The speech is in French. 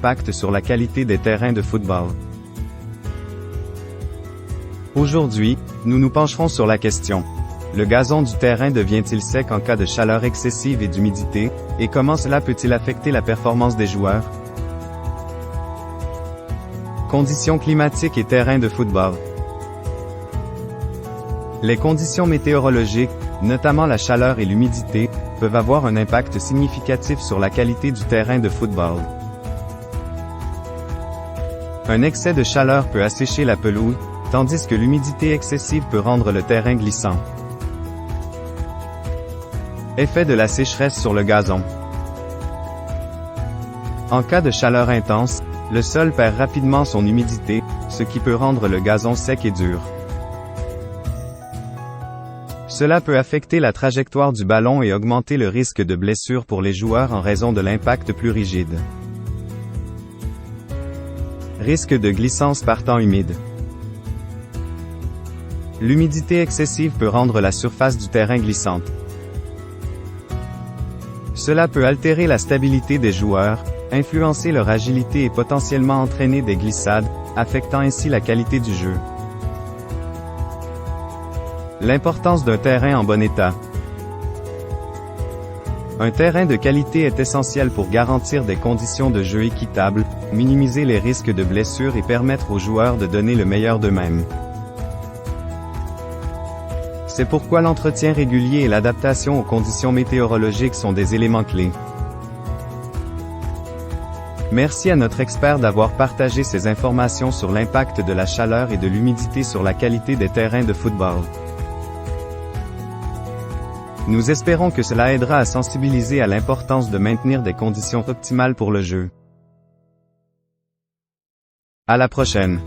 impact sur la qualité des terrains de football? Aujourd'hui, nous nous pencherons sur la question. Le gazon du terrain devient-il sec en cas de chaleur excessive et d'humidité, et comment cela peut-il affecter la performance des joueurs? Conditions climatiques et terrains de football. Les conditions météorologiques, notamment la chaleur et l'humidité, peuvent avoir un impact significatif sur la qualité du terrain de football. Un excès de chaleur peut assécher la pelouse, tandis que l'humidité excessive peut rendre le terrain glissant. Effet de la sécheresse sur le gazon. En cas de chaleur intense, le sol perd rapidement son humidité, ce qui peut rendre le gazon sec et dur. Cela peut affecter la trajectoire du ballon et augmenter le risque de blessure pour les joueurs en raison de l'impact plus rigide. Risque de glissance par temps humide. L'humidité excessive peut rendre la surface du terrain glissante. Cela peut altérer la stabilité des joueurs, influencer leur agilité et potentiellement entraîner des glissades, affectant ainsi la qualité du jeu. L'importance d'un terrain en bon état. Un terrain de qualité est essentiel pour garantir des conditions de jeu équitables, minimiser les risques de blessures et permettre aux joueurs de donner le meilleur d'eux-mêmes. C'est pourquoi l'entretien régulier et l'adaptation aux conditions météorologiques sont des éléments clés. Merci à notre expert d'avoir partagé ces informations sur l'impact de la chaleur et de l'humidité sur la qualité des terrains de football. Nous espérons que cela aidera à sensibiliser à l'importance de maintenir des conditions optimales pour le jeu. À la prochaine!